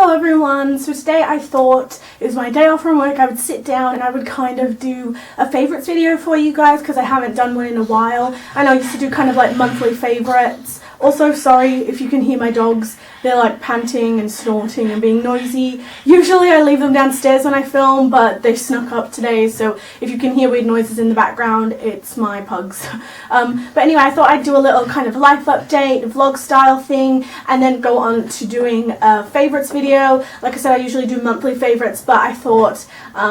Hello everyone, so today I thought it was my day off from work. I would sit down and I would kind of do a favourites video for you guys because I haven't done one in a while. I know I used to do kind of like monthly favourites. Also, sorry if you can hear my dogs, they're like panting and snorting and being noisy. Usually I leave them downstairs when I film, but they snuck up today, so if you can hear weird noises in the background, it's my pugs. But anyway, I thought I'd do a little kind of life update, vlog style thing, and then go on to doing a favourites video. Like I said, I usually do monthly favourites, but I thought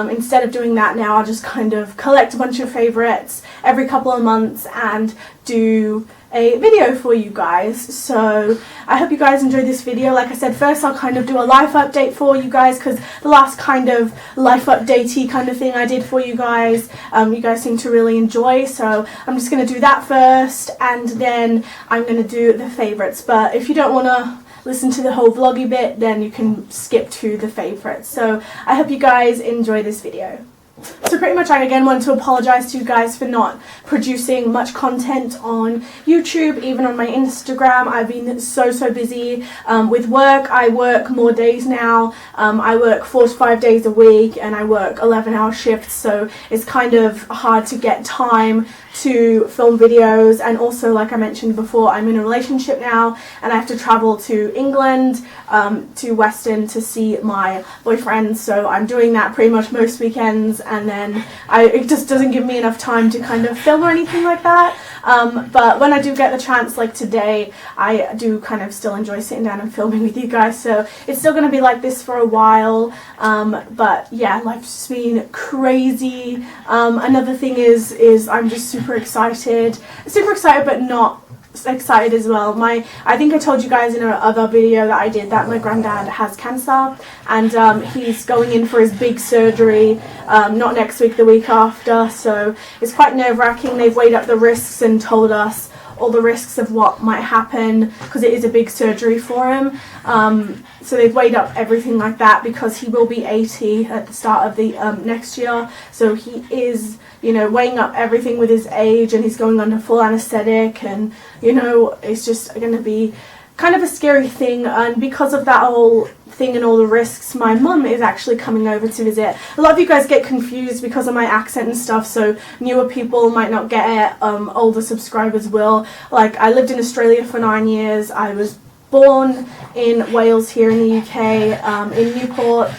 instead of doing that now, I'll just kind of collect a bunch of favourites every couple of months and do a video for you guys. So I hope you guys enjoyed this video. Like I said, first I'll kind of do a life update for you guys because the last kind of life updatey kind of thing I did for you guys seem to really enjoy, so I'm just going to do that first and then I'm going to do the favourites. But if you don't want to listen to the whole vloggy bit, then you can skip to the favourites. So I hope you guys enjoy this video. So pretty much I again want to apologise to you guys for not producing much content on YouTube, even on my Instagram. I've been so busy with work. I work more days now. I work 4 to 5 days a week and I work 11-hour shifts, so it's kind of hard to get time to film videos. And also, like I mentioned before, I'm in a relationship now and I have to travel to England, to Weston, to see my boyfriend, so I'm doing that pretty much most weekends, and then it just doesn't give me enough time to kind of film or anything like that. But when I do get the chance, like today, I do kind of still enjoy sitting down and filming with you guys, so it's still going to be like this for a while. But yeah, life's just been crazy. Another thing is I'm just super excited but not excited as well. I think I told you guys in another video that I did that my granddad has cancer, and he's going in for his big surgery not next week, the week after, so it's quite nerve-wracking. They've weighed up the risks and told us all the risks of what might happen because it is a big surgery for him. So they've weighed up everything like that because he will be 80 at the start of the next year, so he is, you know, weighing up everything with his age, and he's going under full anesthetic, and you know, it's just going to be kind of a scary thing. And because of that whole thing and all the risks, my mum is actually coming over to visit. A lot of you guys get confused because of my accent and stuff, so newer people might not get it, older subscribers will. Like, I lived in Australia for 9 years. I was born in Wales here in the UK, in Newport,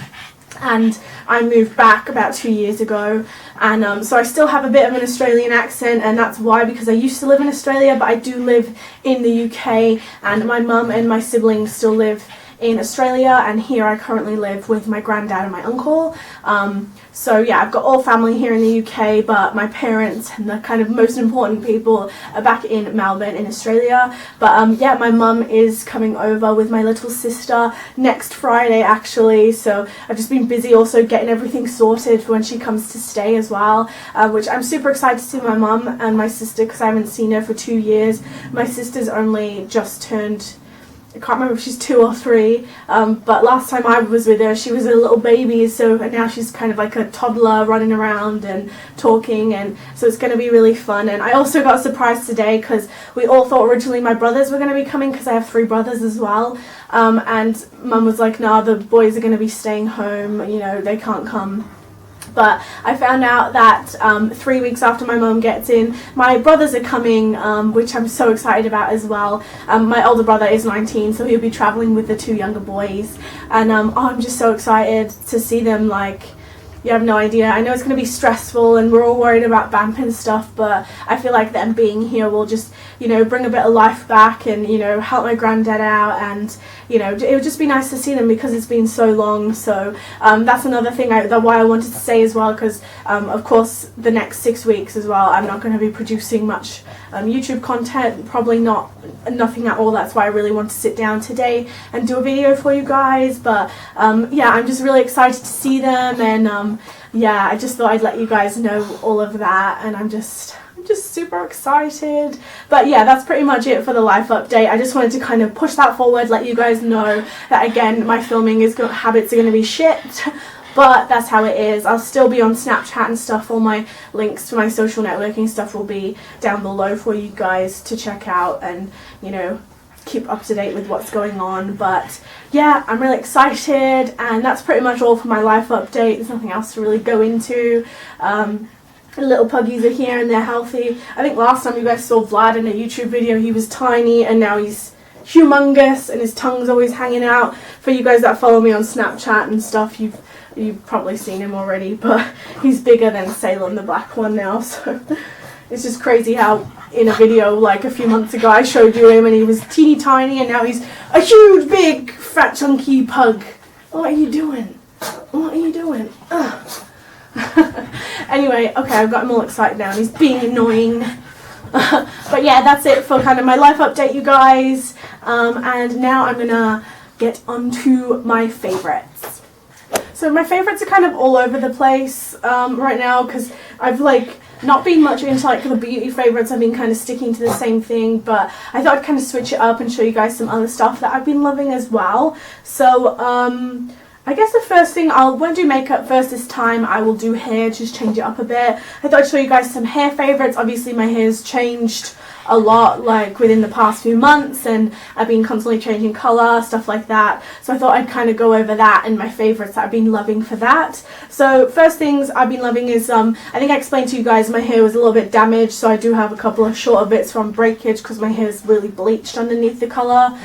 and I moved back about 2 years ago, and so I still have a bit of an Australian accent, and that's why, because I used to live in Australia, but I do live in the UK, and my mum and my siblings still live in Australia, and here I currently live with my granddad and my uncle. So yeah, I've got all family here in the UK, but my parents and the kind of most important people are back in Melbourne in Australia. But yeah, my mum is coming over with my little sister next Friday actually, so I've just been busy also getting everything sorted for when she comes to stay as well, which I'm super excited to see my mum and my sister because I haven't seen her for 2 years. My sister's only just turned, I can't remember if she's 2 or 3, but last time I was with her she was a little baby, so now she's kind of like a toddler running around and talking, and so it's going to be really fun. And I also got a surprise today because we all thought originally my brothers were going to be coming because I have 3 brothers as well, and Mum was like, nah, the boys are going to be staying home, you know, they can't come. But I found out that 3 weeks after my mum gets in, my brothers are coming, which I'm so excited about as well. My older brother is 19, so he'll be travelling with the 2 younger boys, and I'm just so excited to see them. Like, you have no idea. I know it's going to be stressful and we're all worried about Vamp and stuff, but I feel like them being here will just, you know, bring a bit of life back and, you know, help my granddad out, and, you know, it would just be nice to see them because it's been so long. So that's another thing why I wanted to say as well, because of course the next 6 weeks as well I'm not going to be producing much YouTube content, probably nothing at all. That's why I really want to sit down today and do a video for you guys. But yeah, I'm just really excited to see them, and yeah, I just thought I'd let you guys know all of that, and I'm just super excited. But yeah, that's pretty much it for the life update. I just wanted to kind of push that forward, let you guys know that again my filming habits are going to be shit, but that's how it is. I'll still be on Snapchat and stuff. All my links to my social networking stuff will be down below for you guys to check out, and you know, keep up to date with what's going on. But yeah, I'm really excited, and that's pretty much all for my life update. There's nothing else to really go into. The little puggies are here and they're healthy. I think last time you guys saw Vlad in a YouTube video, he was tiny, and now he's humongous and his tongue's always hanging out. For you guys that follow me on Snapchat and stuff, you've probably seen him already, but he's bigger than Salem, the black one, now. So it's just crazy how in a video like a few months ago I showed you him and he was teeny tiny, and now he's a huge, big, fat, chunky pug. What are you doing? What are you doing? Ugh. Anyway, okay, I've got him all excited now and he's being annoying. But yeah, that's it for kind of my life update, you guys. And now I'm gonna get onto my favorites. So my favorites are kind of all over the place right now, because I've like not been much into like the beauty favorites. I've been kind of sticking to the same thing, but I thought I'd kind of switch it up and show you guys some other stuff that I've been loving as well. So I guess the first thing, I won't do makeup first this time, I will do hair, just change it up a bit. I thought I'd show you guys some hair favorites. Obviously my hair's changed a lot like within the past few months, and I've been constantly changing colour, stuff like that. So I thought I'd kind of go over that and my favourites that I've been loving for that. So first things I've been loving is, I think I explained to you guys my hair was a little bit damaged, so I do have a couple of shorter bits from breakage because my hair is really bleached underneath the colour.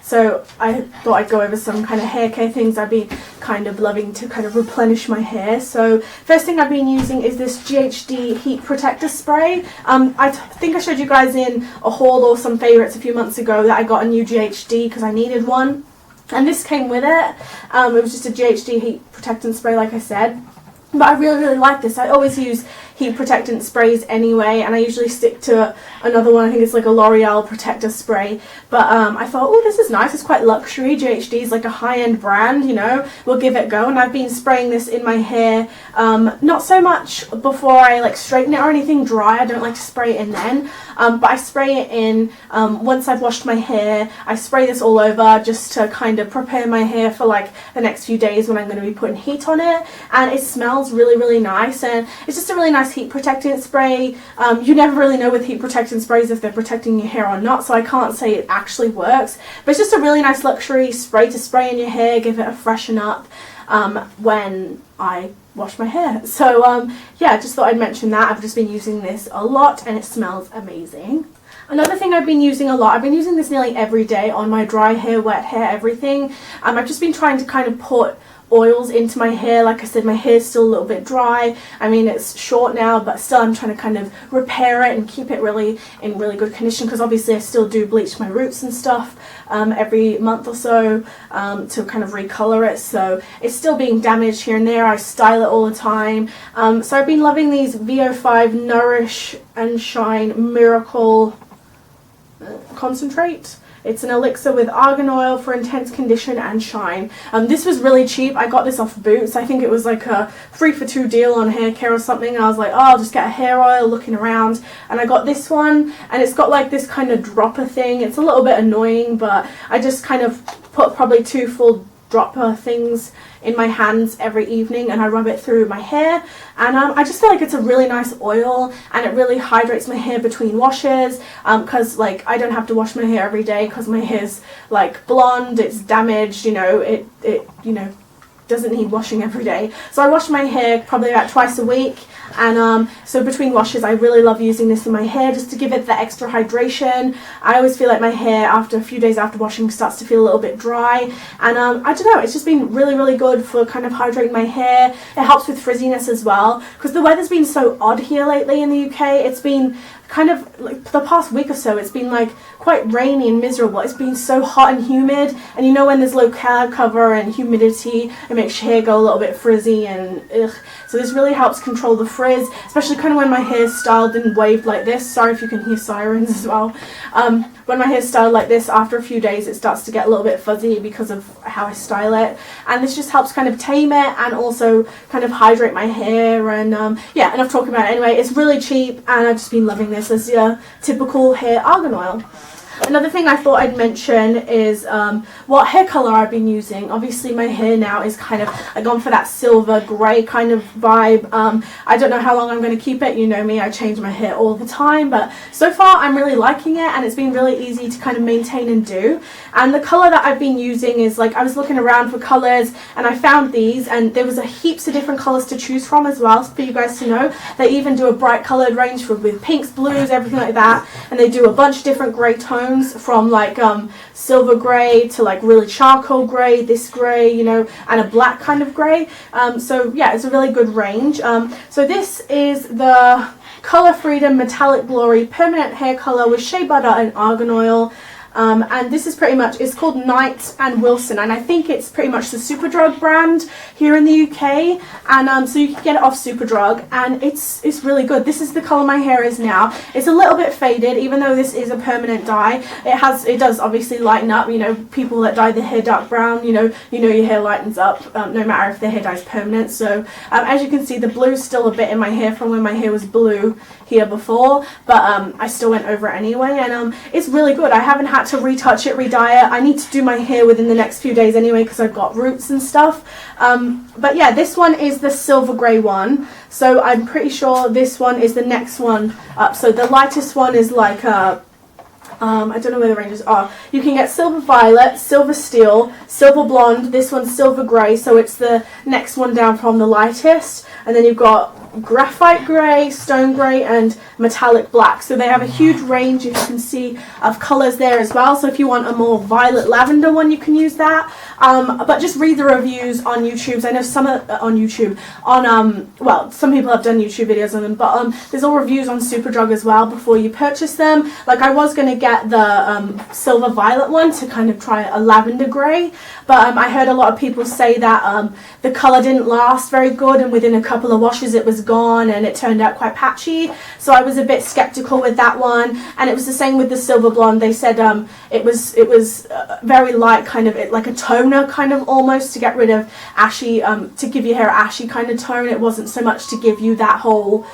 So I thought I'd go over some kind of hair care things I've been kind of loving to kind of replenish my hair. So first thing I've been using is this GHD Heat Protector Spray. I think I showed you guys in a haul or some favourites a few months ago that I got a new GHD because I needed one. And this came with it. It was just a GHD Heat Protectant Spray, like I said. But I really, really like this. I always use heat protectant sprays anyway, and I usually stick to another one. I think it's like a L'Oreal protector spray. But I thought, oh, this is nice. It's quite luxury. GHD is like a high-end brand, you know. We'll give it a go. And I've been spraying this in my hair, not so much before I like straighten it or anything dry. I don't like to spray it in then. But I spray it in once I've washed my hair. I spray this all over just to kind of prepare my hair for like the next few days when I'm going to be putting heat on it. And it smells really, really nice, and it's just a really nice heat protectant spray. You never really know with heat protectant sprays if they're protecting your hair or not, so I can't say it actually works. But it's just a really nice luxury spray to spray in your hair, give it a freshen up when I wash my hair. So yeah, just thought I'd mention that. I've just been using this a lot and it smells amazing. Another thing I've been using a lot, I've been using this nearly every day on my dry hair, wet hair, everything. I've just been trying to kind of put oils into my hair. Like I said, my hair's still a little bit dry. I mean, it's short now, but still I'm trying to kind of repair it and keep it really in really good condition, because obviously I still do bleach my roots and stuff every month or so to kind of recolor it, so it's still being damaged here and there. I style it all the time. So I've been loving these VO5 Nourish and Shine Miracle Concentrate. It's an elixir with argan oil for intense condition and shine. This was really cheap. I got this off Boots. I think it was like a 3 for 2 deal on hair care or something. And I was like, oh, I'll just get a hair oil, looking around. And I got this one, and it's got like this kind of dropper thing. It's a little bit annoying, but I just kind of put probably 2 full dropper things in my hands every evening, and I rub it through my hair, and I just feel like it's a really nice oil, and it really hydrates my hair between washes, because like I don't have to wash my hair every day because my hair's like blonde, it's damaged, you know, it you know, doesn't need washing every day. So I wash my hair probably about twice a week, and so between washes I really love using this in my hair just to give it the extra hydration. I always feel like my hair after a few days after washing starts to feel a little bit dry, and I don't know, it's just been really, really good for kind of hydrating my hair. It helps with frizziness as well, because the weather's been so odd here lately in the UK. It's been kind of like the past week or so, it's been like quite rainy and miserable. It's been so hot and humid, and you know when there's low cloud cover and humidity, it makes your hair go a little bit frizzy and ugh. So this really helps control the frizz, especially kind of when my hair's styled and waved like this. Sorry if you can hear sirens as well. When my hair's styled like this, after a few days it starts to get a little bit fuzzy because of how I style it, and this just helps kind of tame it and also kind of hydrate my hair. And yeah, enough talking about it. Anyway, it's really cheap, and I've just been loving this as your typical hair argan oil. Another thing I thought I'd mention is what hair color I've been using. Obviously my hair now is kind of, I've gone for that silver grey kind of vibe. I don't know how long I'm going to keep it. You know me, I change my hair all the time, but so far I'm really liking it, and it's been really easy to kind of maintain and do. And the color that I've been using is, like, I was looking around for colors and I found these, and there was a heaps of different colors to choose from as well, for you guys to know. They even do a bright colored range with pinks, blues, everything like that, and they do a bunch of different grey tones from like silver grey to like really charcoal grey, this grey, you know, and a black kind of grey. So yeah, it's a really good range. So this is the Color Freedom Metallic Glory Permanent Hair Color with shea butter and argan oil. And this is pretty much, it's called Knight and Wilson, and I think it's pretty much the Superdrug brand here in the UK, and so you can get it off Superdrug, and it's really good. This is the colour my hair is now. It's a little bit faded, even though this is a permanent dye. It does obviously lighten up. You know, people that dye their hair dark brown, you know your hair lightens up, no matter if their hair dye is permanent. So as you can see, the blue's still a bit in my hair from when my hair was blue here before, but I still went over it anyway, and it's really good. I haven't had to retouch it, re-dye it. I need to do my hair within the next few days anyway because I've got roots and stuff. But yeah, this one is the silver grey one, so I'm pretty sure this one is the next one up. So the lightest one is like I don't know where the ranges are. You can get silver violet, silver steel, silver blonde. This one's silver grey, so it's the next one down from the lightest. And then you've got graphite grey, stone grey, and metallic black. So they have a huge range, if you can see, of colours there as well. So if you want a more violet lavender one, you can use that. But just read the reviews on YouTube. I know some on YouTube, well, some people have done YouTube videos on them, but there's all reviews on Superdrug as well before you purchase them. Like, I was going to get the silver violet one to kind of try a lavender grey, but I heard a lot of people say that the colour didn't last very good, and within a couple of washes it was gone, and it turned out quite patchy. So I was a bit skeptical with that one, and it was the same with the silver blonde. They said it was very light, kind of like a toner, kind of almost, to get rid of ashy, to give your hair ashy kind of tone. It wasn't so much to give you that whole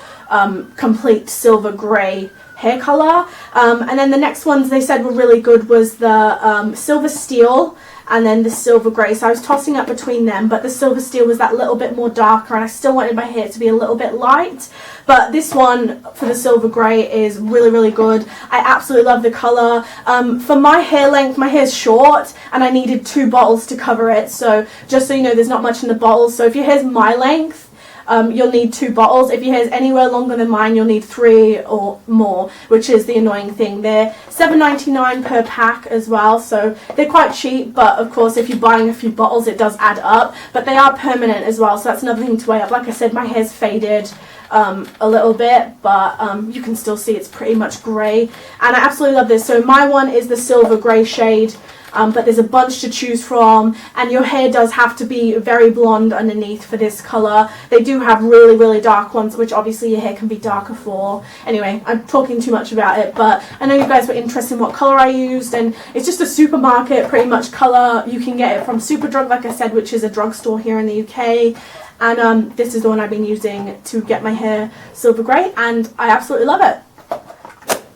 complete silver grey hair color. And then the next ones they said were really good was the silver steel and then the silver grey. So I was tossing up between them, but the silver steel was that little bit more darker, and I still wanted my hair to be a little bit light. But this one for the silver grey is really, really good. I absolutely love the colour. For my hair length, my hair's short, and I needed 2 bottles to cover it. So just so you know, there's not much in the bottles. So if your hair's my length, you'll need 2 bottles. If your hair's anywhere longer than mine, you'll need 3 or more, which is the annoying thing. They're $7.99 per pack as well, so they're quite cheap, but of course if you're buying a few bottles it does add up. But they are permanent as well, so that's another thing to weigh up. Like I said, my hair's faded a little bit, but you can still see it's pretty much grey, and I absolutely love this. So my one is the silver grey shade, but there's a bunch to choose from, and your hair does have to be very blonde underneath for this colour. They do have really, really dark ones, which obviously your hair can be darker for. Anyway, I'm talking too much about it, but I know you guys were interested in what colour I used, and it's just a supermarket pretty much colour. You can get it from Superdrug, like I said, which is a drugstore here in the UK. And this is the one I've been using to get my hair silver grey, and I absolutely love it.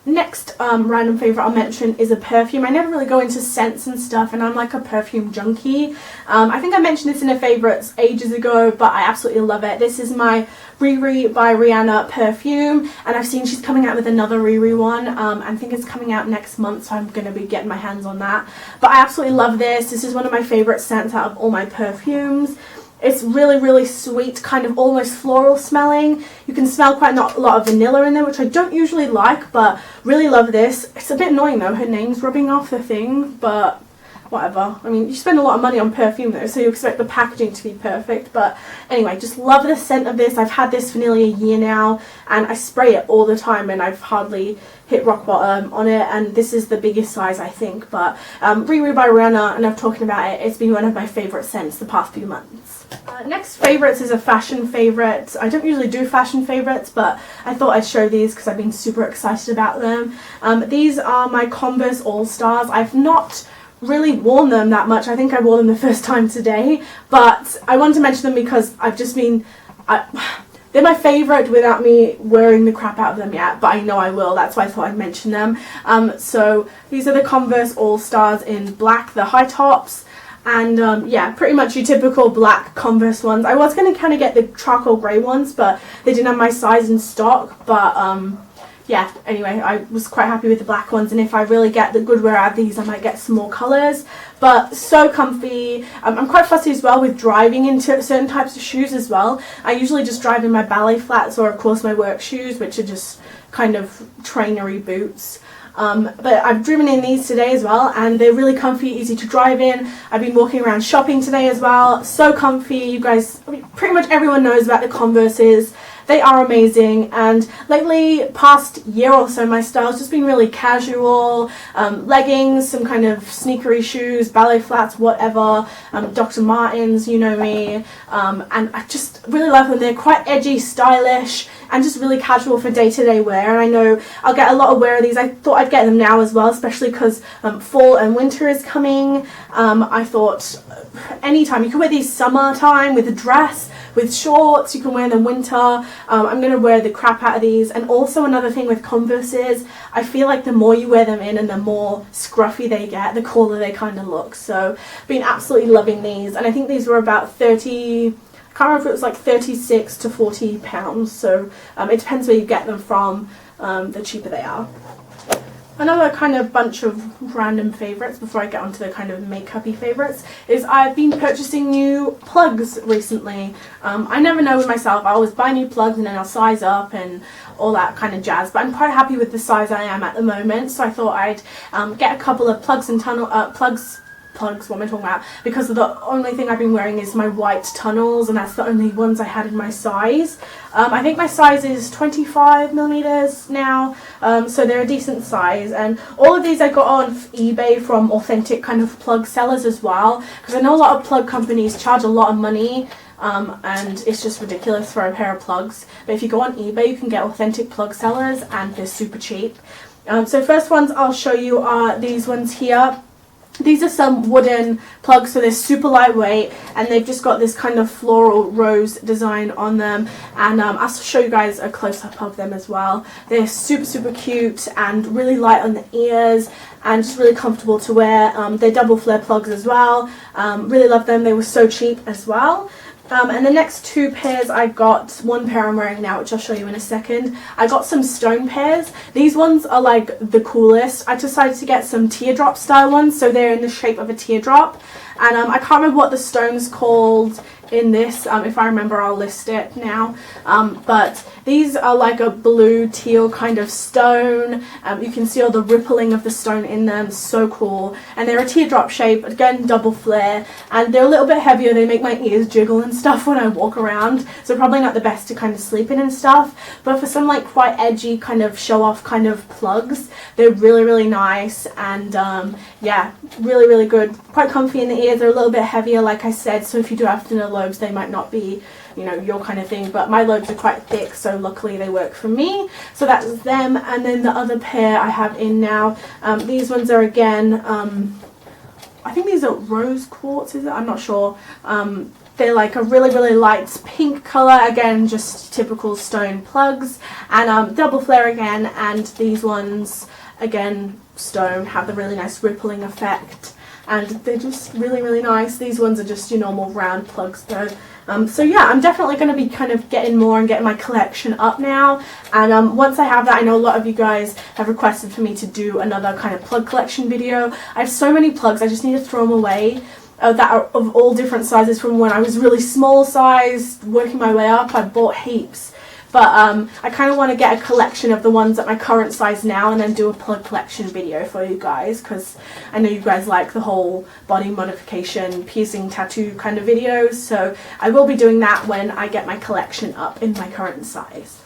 Next random favourite I'll mention is a perfume. I never really go into scents and stuff, and I'm like a perfume junkie. I think I mentioned this in a favourites ages ago, but I absolutely love it. This is my Riri by Rihanna perfume, and I've seen she's coming out with another Riri one. I think it's coming out next month, so I'm going to be getting my hands on that. But I absolutely love this. This is one of my favourite scents out of all my perfumes. It's really, really sweet, kind of almost floral smelling. You can smell quite a lot of vanilla in there, which I don't usually like, but really love this. It's a bit annoying though, her name's rubbing off the thing, but whatever. I mean, you spend a lot of money on perfume though, so you expect the packaging to be perfect. But anyway, just love the scent of this. I've had this for nearly a year now, and I spray it all the time, and I've hardly hit rock bottom on it, and this is the biggest size I think. But Riri by Rihanna, and I'm talking about it, it's been one of my favourite scents the past few months. Next favourites is a fashion favourite. I don't usually do fashion favourites, but I thought I'd show these because I've been super excited about them. These are my Converse All-Stars. I've not really worn them that much. I think I wore them the first time today, but I wanted to mention them because I've just been... they're my favourite without me wearing the crap out of them yet, but I know I will. That's why I thought I'd mention them. So these are the Converse All Stars in black, the high tops. And yeah, pretty much your typical black Converse ones. I was going to kind of get the charcoal grey ones, but they didn't have my size in stock. But yeah, anyway, I was quite happy with the black ones, and if I really get the good wear out of these, I might get some more colours. But so comfy. I'm quite fussy as well with driving into certain types of shoes as well. I usually just drive in my ballet flats, or of course my work shoes, which are just kind of trainery boots. But I've driven in these today as well, and they're really comfy, easy to drive in. I've been walking around shopping today as well. So comfy. You guys, I mean, pretty much everyone knows about the Converses. They are amazing, and lately, past year or so, my style's just been really casual. Leggings, some kind of sneakery shoes, ballet flats, whatever. Dr. Martens, you know me. And I just really love them. They're quite edgy, stylish, and just really casual for day-to-day wear. And I know I'll get a lot of wear of these. I thought I'd get them now as well, especially because fall and winter is coming. I thought anytime. You can wear these summertime with a dress, with shorts. You can wear them winter. I'm going to wear the crap out of these. And also another thing with Converse is I feel like the more you wear them in and the more scruffy they get, the cooler they kind of look. So been absolutely loving these. And I think these were about 30... I can't remember if it was like 36 to 40 pounds, so it depends where you get them from, the cheaper they are. Another kind of bunch of random favourites before I get onto the kind of makeup-y favourites is I've been purchasing new plugs recently. I never know with myself. I always buy new plugs and then I'll size up and all that kind of jazz, but I'm quite happy with the size I am at the moment, so I thought I'd get a couple of plugs, what am I talking about? Because the only thing I've been wearing is my white tunnels, and that's the only ones I had in my size. I think my size is 25mm now, so they're a decent size. And all of these I got on eBay from authentic kind of plug sellers as well, because I know a lot of plug companies charge a lot of money, and it's just ridiculous for a pair of plugs. But if you go on eBay, you can get authentic plug sellers, and they're super cheap. So first ones I'll show you are these ones here. These are some wooden plugs, so they're super lightweight, and they've just got this kind of floral rose design on them, and I'll show you guys a close-up of them as well. They're super cute and really light on the ears and just really comfortable to wear. They're double flare plugs as well. Really love them. They were so cheap as well. And the next two pairs I got, one pair I'm wearing now, which I'll show you in a second. I got some stone pairs. These ones are like the coolest. I decided to get some teardrop style ones, so they're in the shape of a teardrop. And I can't remember what the stone's called in this. If I remember, I'll list it now. But these are like a blue teal kind of stone. You can see all the rippling of the stone in them. So cool. And they're a teardrop shape, again double flare, and they're a little bit heavier. They make my ears jiggle and stuff when I walk around, so probably not the best to kind of sleep in and stuff. But for some like quite edgy kind of show off kind of plugs, they're really nice. And yeah, really good. Quite comfy in the ears. They're a little bit heavier, like I said, so if you do have thinner lobes, they might not be, you know, your kind of thing, but my lobes are quite thick, so luckily they work for me. So that's them. And then the other pair I have in now, these ones are again, I think these are rose quartz, is it? I'm not sure. They're like a really light pink colour, again just typical stone plugs, and double flare again. And these ones again stone, have the really nice rippling effect, and they're just really nice. These ones are just your normal round plugs though. So yeah, I'm definitely going to be kind of getting more and getting my collection up now. And once I have that, I know a lot of you guys have requested for me to do another kind of plug collection video. I have so many plugs, I just need to throw them away. That are of all different sizes, from when I was really small size, working my way up. I bought heaps. But I kind of want to get a collection of the ones at my current size now, and then do a plug collection video for you guys, because I know you guys like the whole body modification, piercing, tattoo kind of videos. So I will be doing that when I get my collection up in my current size.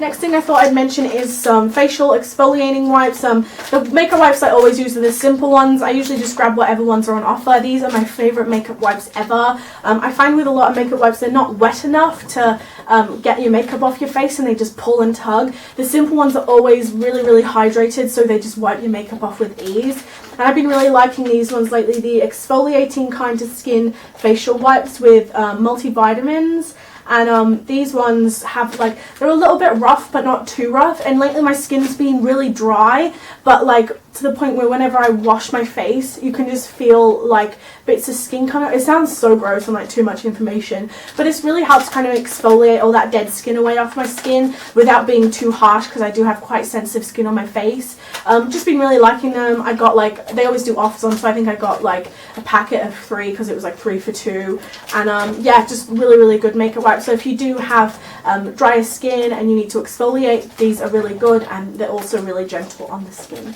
Next thing I thought I'd mention is some facial exfoliating wipes. The makeup wipes I always use are the simple ones. I usually just grab whatever ones are on offer. These are my favourite makeup wipes ever. I find with a lot of makeup wipes they're not wet enough to get your makeup off your face, and they just pull and tug. The simple ones are always really hydrated, so they just wipe your makeup off with ease. And I've been really liking these ones lately, the exfoliating kind of skin facial wipes with multivitamins. and these ones have like, they're a little bit rough but not too rough, and lately my skin's been really dry, but like to the point where whenever I wash my face you can just feel like bits of skin come out. It sounds so gross and like too much information, but this really helps kind of exfoliate all that dead skin away off my skin without being too harsh, because I do have quite sensitive skin on my face. Just been really liking them. I got like, they always do offers on, so I think I got like a packet of 3 because it was like 3 for 2, and yeah, just really good makeup wipe. So if you do have drier skin and you need to exfoliate, these are really good, and they're also really gentle on the skin.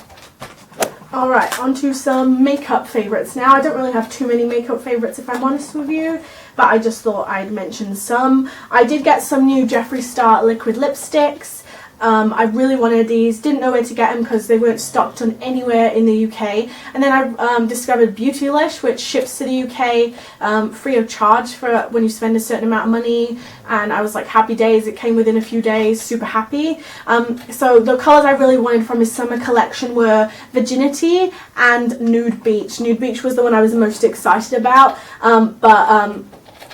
Alright, on to some makeup favourites now. I don't really have too many makeup favourites if I'm honest with you, but I just thought I'd mention some. I did get some new Jeffree Star liquid lipsticks. I really wanted these, didn't know where to get them because they weren't stocked on anywhere in the UK, and then I discovered Beautylish, which ships to the UK free of charge for when you spend a certain amount of money, and I was like happy days. It came within a few days, super happy. So the colours I really wanted from his summer collection were Virginity and Nude Beach. Nude Beach was the one I was the most excited about,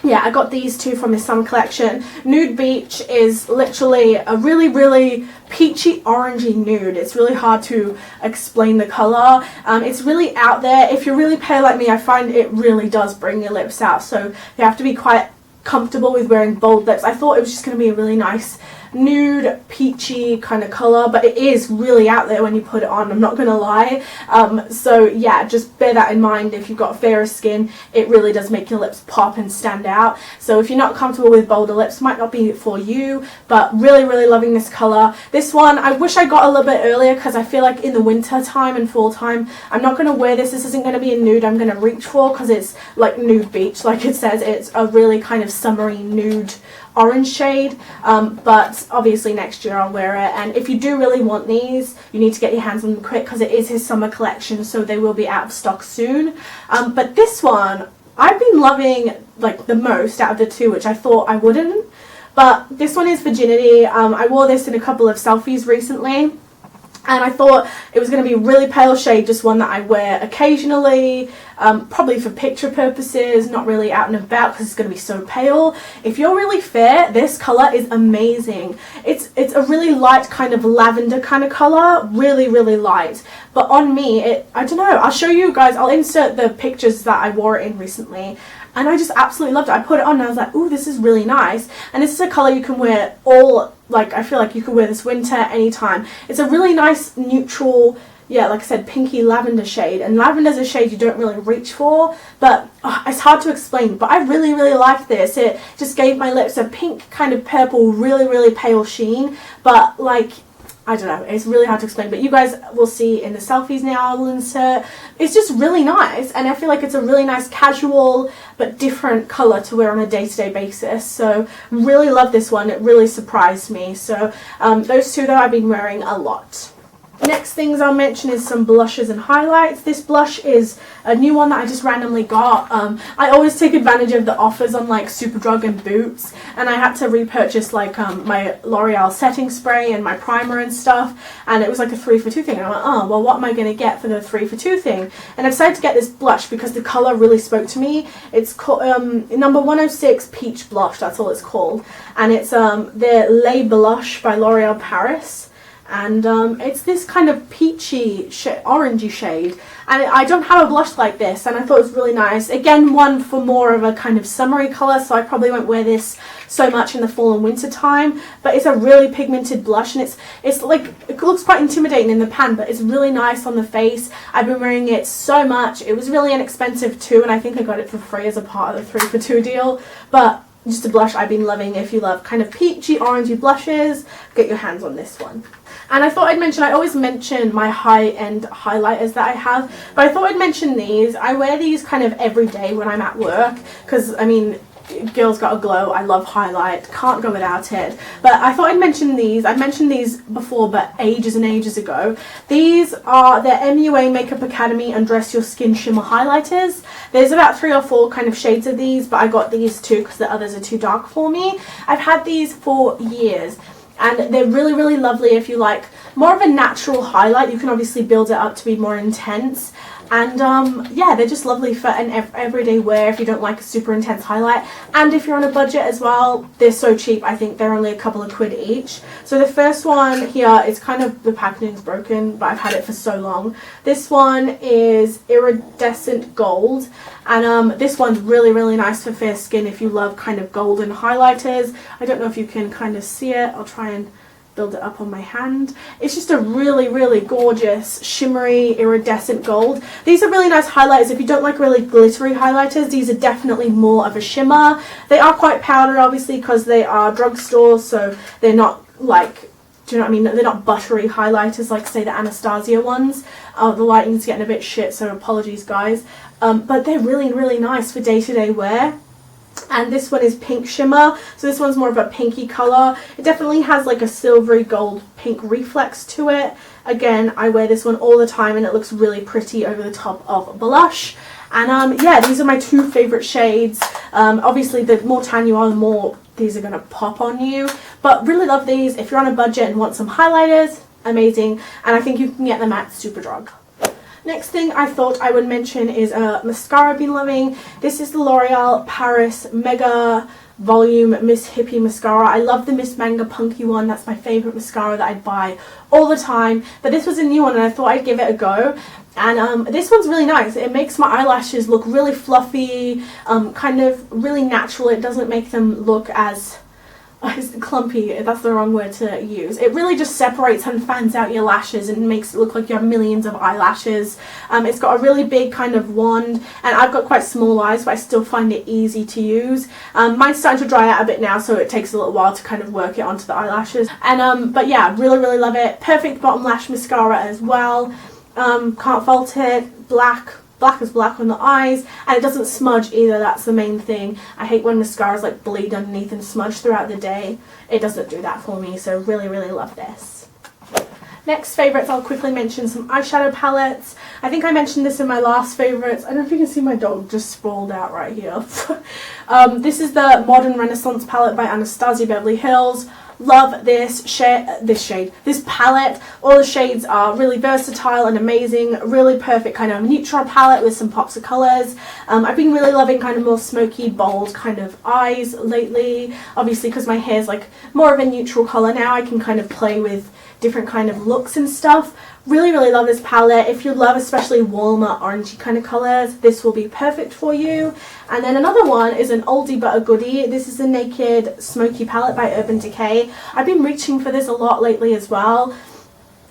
yeah, I got these two from his summer collection. Nude Beach is literally a really peachy orangey nude. It's really hard to explain the colour. It's really out there. If you're really pale like me, I find it really does bring your lips out, so you have to be quite comfortable with wearing bold lips. I thought it was just going to be a really nice nude peachy kind of colour, but it is really out there when you put it on, I'm not gonna lie. So yeah, just bear that in mind. If you've got fairer skin, it really does make your lips pop and stand out. So if you're not comfortable with bolder lips, might not be for you, but really loving this colour. This one I wish I got a little bit earlier, because I feel like in the winter time and fall time I'm not going to wear this. This isn't going to be a nude I'm going to reach for, because it's like Nude Beach, like it says. It's a really kind of summery nude orange shade, but obviously next year I'll wear it. And if you do really want these, you need to get your hands on them quick, because it is his summer collection, so they will be out of stock soon. But this one I've been loving like the most out of the two, which I thought I wouldn't, but this one is Virginity. I wore this in a couple of selfies recently, and I thought it was going to be a really pale shade, just one that I wear occasionally, probably for picture purposes, not really out and about because it's going to be so pale. If you're really fair, this colour is amazing. It's a really light kind of lavender kind of colour, really light. But on me, I don't know, I'll show you guys, I'll insert the pictures that I wore it in recently. And I just absolutely loved it. I put it on and I was like, ooh, this is really nice. And this is a colour you can wear all, like, I feel like you could wear this winter anytime. It's a really nice neutral, yeah, like I said, pinky lavender shade. And lavender is a shade you don't really reach for, but it's hard to explain. But I really like this. It just gave my lips a pink kind of purple, really pale sheen. But like, I don't know, it's really hard to explain, but you guys will see in the selfies now I'll insert. It's just really nice, and I feel like it's a really nice casual but different colour to wear on a day-to-day basis. So really love this one. It really surprised me. So those two though I've been wearing a lot. Next things I'll mention is some blushes and highlights. This blush is a new one that I just randomly got. I always take advantage of the offers on like Superdrug and Boots, and I had to repurchase like my L'Oreal setting spray and my primer and stuff, and it was like a 3 for 2 thing. And I went, oh well, what am I going to get for the 3 for 2 thing? And I decided to get this blush because the colour really spoke to me. It's called number 106 Peach Blush, that's all it's called, and it's the Les Blush by L'Oreal Paris. And it's this kind of peachy, orangey shade, and I don't have a blush like this, and I thought it was really nice. Again, one for more of a kind of summery colour, so I probably won't wear this so much in the fall and winter time, but it's a really pigmented blush, and it's like, it looks quite intimidating in the pan, but it's really nice on the face. I've been wearing it so much. It was really inexpensive too, and I think I got it for free as a part of the 3 for 2 deal, but just a blush I've been loving. If you love kind of peachy, orangey blushes, get your hands on this one. And I thought I'd mention, I always mention my high-end highlighters that I have, but I thought I'd mention these. I wear these kind of every day when I'm at work, because, I mean, girls got a glow. I love highlight, can't go without it. But I thought I'd mention these. I mentioned these before, but ages and ages ago. These are the MUA Makeup Academy Undress Your Skin Shimmer Highlighters. There's about 3 or 4 kind of shades of these, but I got these too because the others are too dark for me. I've had these for years, and they're really lovely if you like more of a natural highlight. You can obviously build it up to be more intense, And yeah, they're just lovely for an everyday wear if you don't like a super intense highlight. And if you're on a budget as well, they're so cheap. I think they're only a couple of quid each. So the first one here is kind of, the packaging's broken, but I've had it for so long. This one is Iridescent Gold. And this one's really, really nice for fair skin if you love kind of golden highlighters. I don't know if you can kind of see it. I'll try and build it up on my hand. It's just a really, really gorgeous shimmery iridescent gold. These are really nice highlighters. If you don't like really glittery highlighters, these are definitely more of a shimmer. They are quite powdered, obviously, because they are drugstore, so they're not like, do you know what I mean? They're not buttery highlighters like, say, the Anastasia ones. The lighting's getting a bit shit, so apologies, guys. But they're really, really nice for day-to-day wear. And this one is Pink Shimmer, so this one's more of a pinky colour. It definitely has like a silvery gold pink reflex to it. Again, I wear this one all the time and it looks really pretty over the top of blush. And yeah, these are my two favourite shades. Obviously, the more tan you are, the more these are going to pop on you. But really love these. If you're on a budget and want some highlighters, amazing. And I think you can get them at Superdrug. Next thing I thought I would mention is a mascara I've been loving. This is the L'Oreal Paris Mega Volume Miss Hippie Mascara. I love the Miss Manga Punky one. That's my favourite mascara that I'd buy all the time. But this was a new one and I thought I'd give it a go. And this one's really nice. It makes my eyelashes look really fluffy, kind of really natural. It doesn't make them look as clumpy, that's the wrong word to use. It really just separates and fans out your lashes and makes it look like you have millions of eyelashes. It's got a really big kind of wand, and I've got quite small eyes, but I still find it easy to use. Mine's starting to dry out a bit now, so it takes a little while to kind of work it onto the eyelashes. And but yeah, really, really love it. Perfect bottom lash mascara as well. Can't fault it. Black as black on the eyes, and it doesn't smudge either. That's the main thing. I hate when mascaras like bleed underneath and smudge throughout the day. It doesn't do that for me, so really, really love this. Next favourites, I'll quickly mention some eyeshadow palettes. I think I mentioned this in my last favourites. I don't know if you can see my dog just sprawled out right here. This is the Modern Renaissance palette by Anastasia Beverly Hills. Love this palette. All the shades are really versatile and amazing. Really perfect kind of neutral palette with some pops of colours. I've been really loving kind of more smoky, bold kind of eyes lately. Obviously, because my hair's like more of a neutral colour now, I can kind of play with different kind of looks and stuff. Really, really love this palette. If you love especially warmer orangey kind of colours, this will be perfect for you. And then another one is an oldie but a goodie. This is the Naked Smoky palette by Urban Decay. I've been reaching for this a lot lately as well.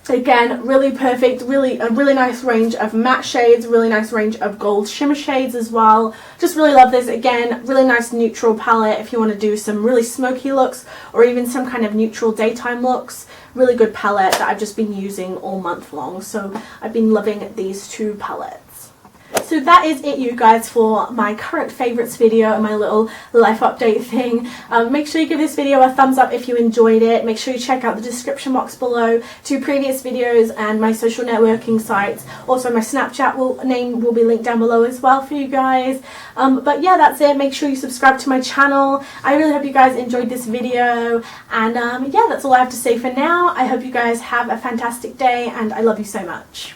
Again, really perfect, a really nice range of matte shades, really nice range of gold shimmer shades as well. Just really love this. Again, really nice neutral palette if you want to do some really smoky looks or even some kind of neutral daytime looks. Really good palette that I've just been using all month long. So I've been loving these two palettes. So that is it, you guys, for my current favourites video and my little life update thing. Make sure you give this video a thumbs up if you enjoyed it. Make sure you check out the description box below, 2 previous videos and my social networking sites. Also my Snapchat name will be linked down below as well for you guys. But yeah, that's it. Make sure you subscribe to my channel. I really hope you guys enjoyed this video. And yeah, that's all I have to say for now. I hope you guys have a fantastic day and I love you so much.